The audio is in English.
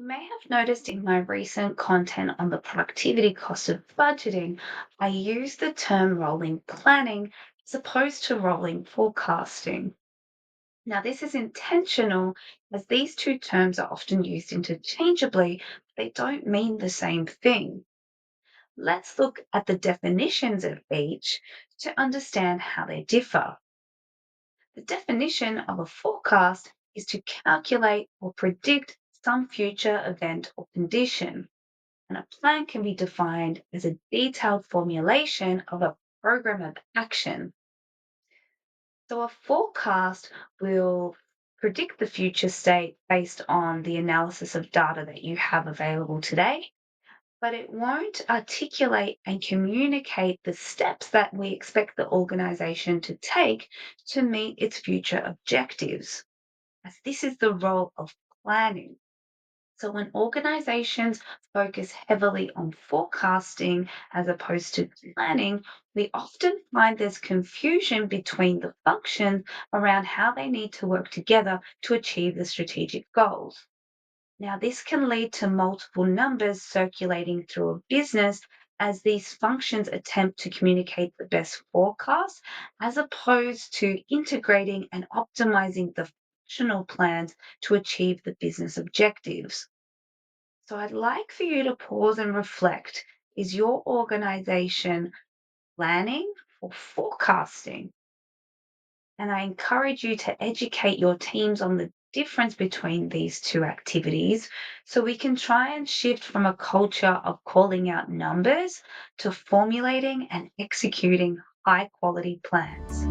You may have noticed in my recent content on the productivity cost of budgeting, I use the term rolling planning as opposed to rolling forecasting. Now, this is intentional as these two terms are often used interchangeably, but they don't mean the same thing. Let's look at the definitions of each to understand how they differ. The definition of a forecast is to calculate or predict some future event or condition, and a plan can be defined as a detailed formulation of a program of action. So, a forecast will predict the future state based on the analysis of data that you have available today, but it won't articulate and communicate the steps that we expect the organization to take to meet its future objectives, as this is the role of planning. So, when organizations focus heavily on forecasting as opposed to planning, we often find there's confusion between the functions around how they need to work together to achieve the strategic goals. Now, this can lead to multiple numbers circulating through a business as these functions attempt to communicate the best forecast as opposed to integrating and optimizing the functional plans to achieve the business objectives. So I'd like for you to pause and reflect. Is your organization planning or forecasting? And I encourage you to educate your teams on the difference between these two activities so we can try and shift from a culture of calling out numbers to formulating and executing high quality plans.